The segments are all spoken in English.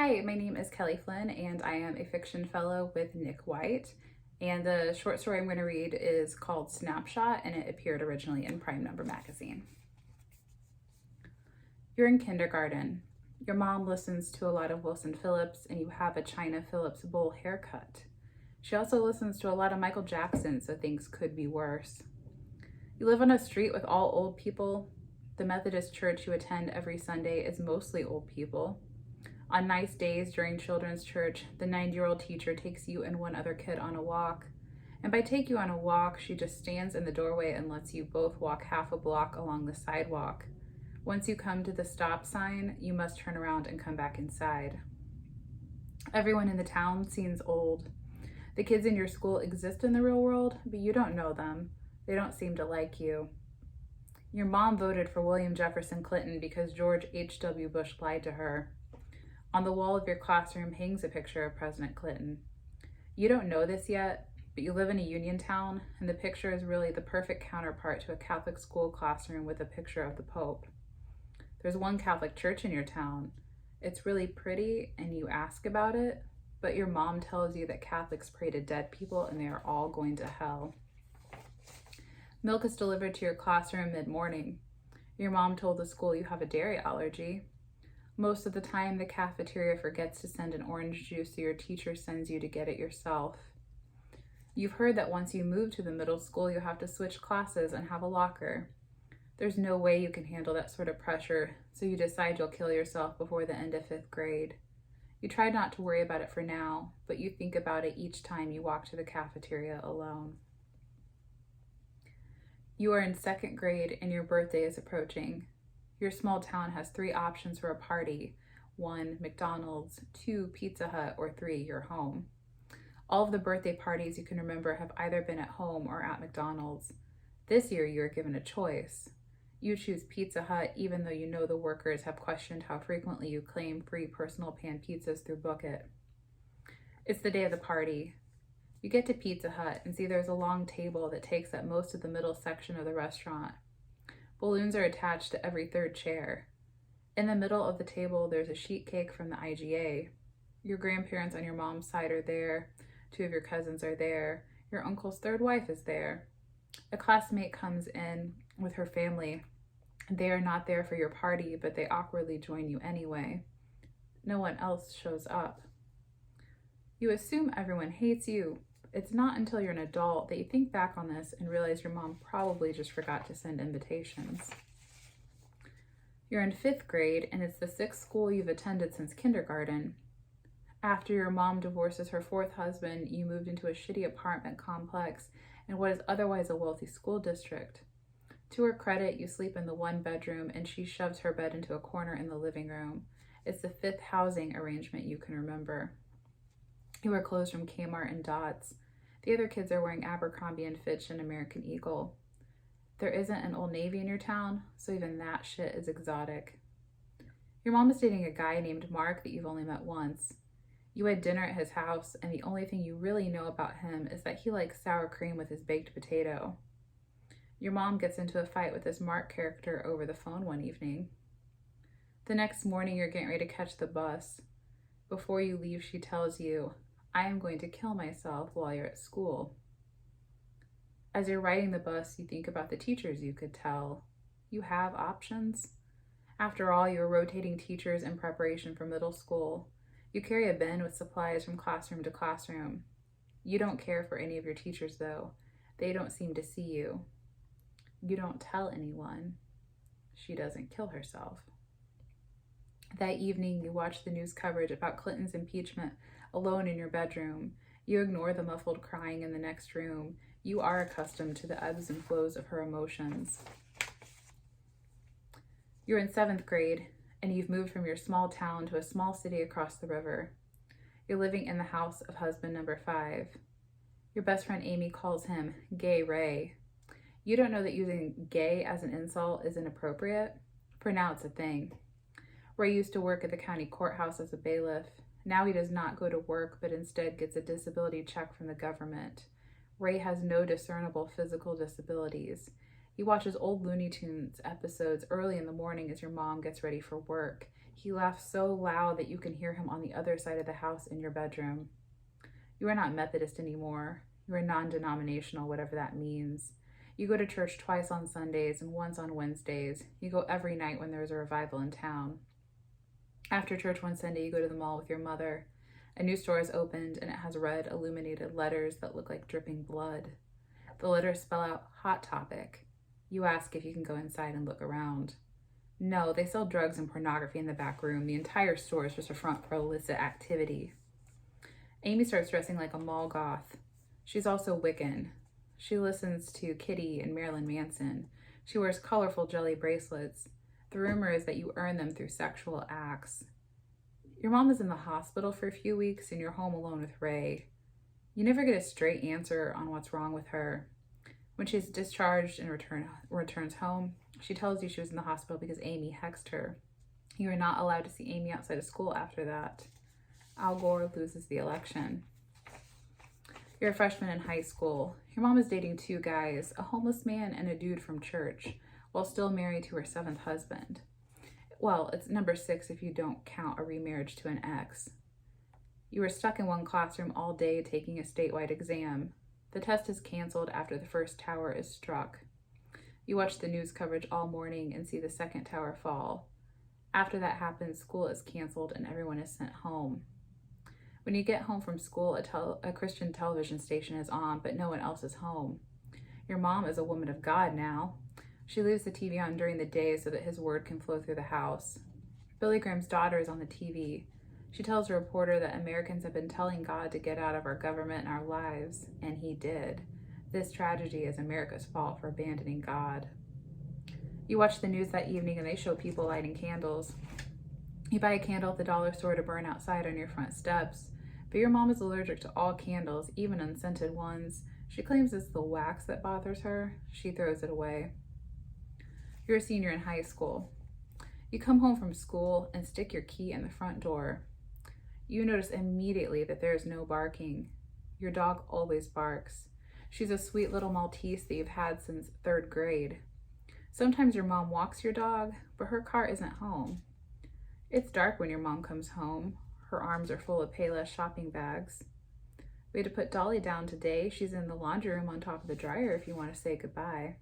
Hi, my name is Kelly Flynn, and I am a fiction fellow with Nick White. And the short story I'm going to read is called Snapshot, and it appeared originally in Prime Number magazine. You're in kindergarten. Your mom listens to a lot of Wilson Phillips, and you have a China Phillips bowl haircut. She also listens to a lot of Michael Jackson, so things could be worse. You live on a street with all old people. The Methodist church you attend every Sunday is mostly old people. On nice days during children's church, the 90-year-old teacher takes you and one other kid on a walk. And by take you on a walk, she just stands in the doorway and lets you both walk half a block along the sidewalk. Once you come to the stop sign, you must turn around and come back inside. Everyone in the town seems old. The kids in your school exist in the real world, but you don't know them. They don't seem to like you. Your mom voted for William Jefferson Clinton because George H.W. Bush lied to her. On the wall of your classroom hangs a picture of President Clinton. You don't know this yet, but you live in a union town, and the picture is really the perfect counterpart to a Catholic school classroom with a picture of the Pope. There's one Catholic church in your town. It's really pretty, and you ask about it, but your mom tells you that Catholics pray to dead people and they are all going to hell. Milk is delivered to your classroom mid-morning. Your mom told the school you have a dairy allergy. Most of the time, the cafeteria forgets to send an orange juice, so your teacher sends you to get it yourself. You've heard that once you move to the middle school, you have to switch classes and have a locker. There's no way you can handle that sort of pressure, so you decide you'll kill yourself before the end of 5th grade. You try not to worry about it for now, but you think about it each time you walk to the cafeteria alone. You are in 2nd grade and your birthday is approaching. Your small town has 3 options for a party. 1, McDonald's, 2, Pizza Hut, or 3, your home. All of the birthday parties you can remember have either been at home or at McDonald's. This year you are given a choice. You choose Pizza Hut even though you know the workers have questioned how frequently you claim free personal pan pizzas through Book It. It's the day of the party. You get to Pizza Hut and see there's a long table that takes up most of the middle section of the restaurant. Balloons are attached to every 3rd chair. In the middle of the table, there's a sheet cake from the IGA. Your grandparents on your mom's side are there. 2 of your cousins are there. Your uncle's 3rd wife is there. A classmate comes in with her family. They are not there for your party, but they awkwardly join you anyway. No one else shows up. You assume everyone hates you. It's not until you're an adult that you think back on this and realize your mom probably just forgot to send invitations. You're in 5th grade and it's the 6th school you've attended since kindergarten. After your mom divorces her 4th husband, you moved into a shitty apartment complex in what is otherwise a wealthy school district. To her credit, you sleep in the 1 bedroom and she shoves her bed into a corner in the living room. It's the 5th housing arrangement you can remember. You wear clothes from Kmart and Dodds. The other kids are wearing Abercrombie and Fitch and American Eagle. There isn't an Old Navy in your town, so even that shit is exotic. Your mom is dating a guy named Mark that you've only met once. You had dinner at his house, and the only thing you really know about him is that he likes sour cream with his baked potato. Your mom gets into a fight with this Mark character over the phone one evening. The next morning, you're getting ready to catch the bus. Before you leave, she tells you, "I am going to kill myself while you're at school." As you're riding the bus, you think about the teachers you could tell. You have options. After all, you're rotating teachers in preparation for middle school. You carry a bin with supplies from classroom to classroom. You don't care for any of your teachers, though. They don't seem to see you. You don't tell anyone. She doesn't kill herself. That evening, you watch the news coverage about Clinton's impeachment alone in your bedroom. You ignore the muffled crying in the next room. You are accustomed to the ebbs and flows of her emotions. You're in 7th grade, and you've moved from your small town to a small city across the river. You're living in the house of husband number 5. Your best friend Amy calls him Gay Ray. You don't know that using gay as an insult is inappropriate. For now, it's a thing. Ray used to work at the county courthouse as a bailiff. Now he does not go to work, but instead gets a disability check from the government. Ray has no discernible physical disabilities. He watches old Looney Tunes episodes early in the morning as your mom gets ready for work. He laughs so loud that you can hear him on the other side of the house in your bedroom. You are not Methodist anymore. You are non-denominational, whatever that means. You go to church twice on Sundays and once on Wednesdays. You go every night when there's a revival in town. After church one Sunday, you go to the mall with your mother. A new store is opened and it has red illuminated letters that look like dripping blood. The letters spell out Hot Topic. You ask if you can go inside and look around. No, they sell drugs and pornography in the back room. The entire store is just a front for illicit activity. Amy starts dressing like a mall goth. She's also Wiccan. She listens to Kitty and Marilyn Manson. She wears colorful jelly bracelets. The rumor is that you earn them through sexual acts. Your mom is in the hospital for a few weeks and you're home alone with Ray. You never get a straight answer on what's wrong with her. When she's discharged and returns home, she tells you she was in the hospital because Amy hexed her. You are not allowed to see Amy outside of school after that. Al Gore loses the election. You're a freshman in high school. Your mom is dating two guys, a homeless man and a dude from church, while still married to her seventh husband. Well, it's number 6 if you don't count a remarriage to an ex. You were stuck in one classroom all day taking a statewide exam. The test is canceled after the first tower is struck. You watch the news coverage all morning and see the second tower fall. After that happens, school is canceled and everyone is sent home. When you get home from school, a Christian television station is on, but no one else is home. Your mom is a woman of God now. She leaves the TV on during the day so that his word can flow through the house. Billy Graham's daughter is on the TV. She tells a reporter that Americans have been telling God to get out of our government and our lives, and he did. This tragedy is America's fault for abandoning God. You watch the news that evening and they show people lighting candles. You buy a candle at the dollar store to burn outside on your front steps, but your mom is allergic to all candles, even unscented ones. She claims it's the wax that bothers her. She throws it away. You're a senior in high school. You come home from school and stick your key in the front door. You notice immediately that there is no barking. Your dog always barks. She's a sweet little Maltese that you've had since 3rd grade. Sometimes your mom walks your dog, but her car isn't home. It's dark when your mom comes home. Her arms are full of Payless shopping bags. We had to put Dolly down today. She's in the laundry room on top of the dryer if you want to say goodbye.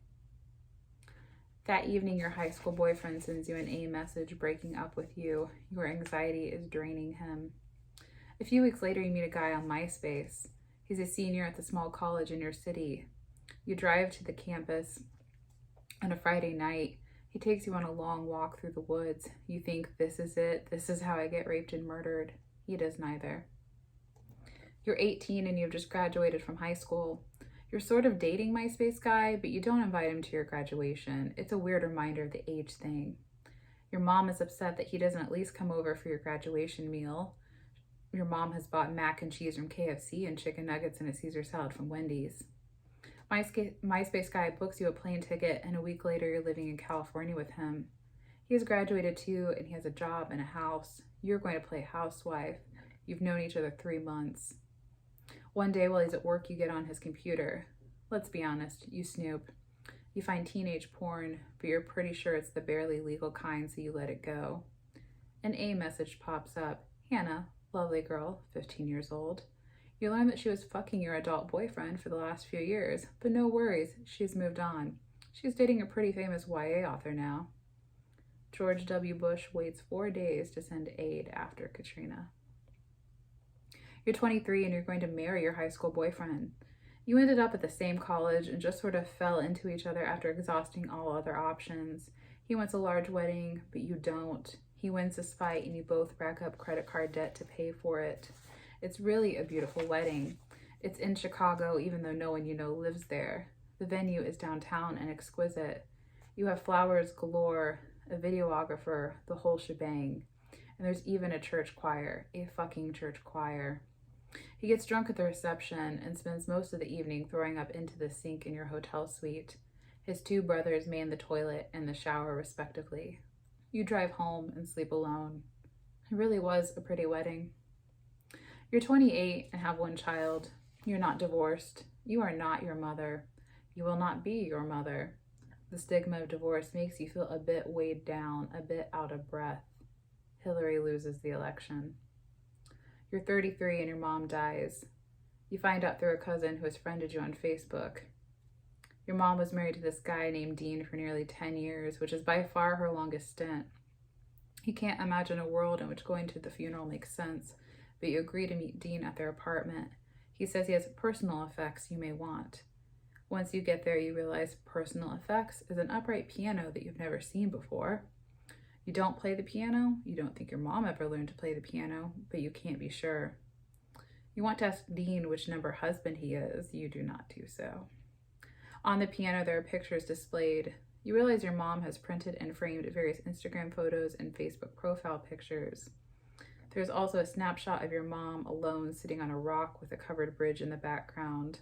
That evening, your high school boyfriend sends you an A message breaking up with you. Your anxiety is draining him. A few weeks later, you meet a guy on MySpace. He's a senior at the small college in your city. You drive to the campus on a Friday night. He takes you on a long walk through the woods. You think, this is it. This is how I get raped and murdered. He does neither. You're 18 and you've just graduated from high school. You're sort of dating MySpace guy, but you don't invite him to your graduation. It's a weird reminder of the age thing. Your mom is upset that he doesn't at least come over for your graduation meal. Your mom has bought mac and cheese from KFC and chicken nuggets and a Caesar salad from Wendy's. MySpace guy books you a plane ticket, and a week later you're living in California with him. He has graduated too, and he has a job and a house. You're going to play housewife. You've known each other 3 months. One day while he's at work, you get on his computer. Let's be honest, you snoop. You find teenage porn, but you're pretty sure it's the barely legal kind, so you let it go. An A message pops up. Hannah, lovely girl, 15 years old. You learn that she was fucking your adult boyfriend for the last few years, but no worries, she's moved on. She's dating a pretty famous YA author now. George W. Bush waits 4 days to send aid after Katrina. You're 23 and you're going to marry your high school boyfriend. You ended up at the same college and just sort of fell into each other after exhausting all other options. He wants a large wedding, but you don't. He wins this fight and you both rack up credit card debt to pay for it. It's really a beautiful wedding. It's in Chicago, even though no one you know lives there. The venue is downtown and exquisite. You have flowers galore, a videographer, the whole shebang. And there's even a church choir, a fucking church choir. He gets drunk at the reception and spends most of the evening throwing up into the sink in your hotel suite. His 2 brothers man the toilet and the shower respectively. You drive home and sleep alone. It really was a pretty wedding. You're 28 and have 1 child. You're not divorced. You are not your mother. You will not be your mother. The stigma of divorce makes you feel a bit weighed down, a bit out of breath. Hillary loses the election. You're 33 and your mom dies. You find out through a cousin who has friended you on Facebook. Your mom was married to this guy named Dean for nearly 10 years, which is by far her longest stint. You can't imagine a world in which going to the funeral makes sense, but you agree to meet Dean at their apartment. He says he has personal effects you may want. Once you get there, you realize personal effects is an upright piano that you've never seen before. You don't play the piano, you don't think your mom ever learned to play the piano, but you can't be sure. You want to ask Dean which number husband he is, you do not do so. On the piano, there are pictures displayed. You realize your mom has printed and framed various Instagram photos and Facebook profile pictures. There's also a snapshot of your mom alone sitting on a rock with a covered bridge in the background.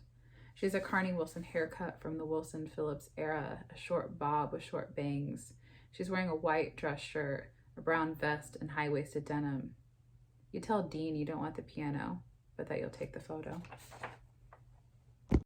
She has a Carney Wilson haircut from the Wilson Phillips era, a short bob with short bangs. She's wearing a white dress shirt, a brown vest, and high-waisted denim. You tell Dean you don't want the piano, but that you'll take the photo.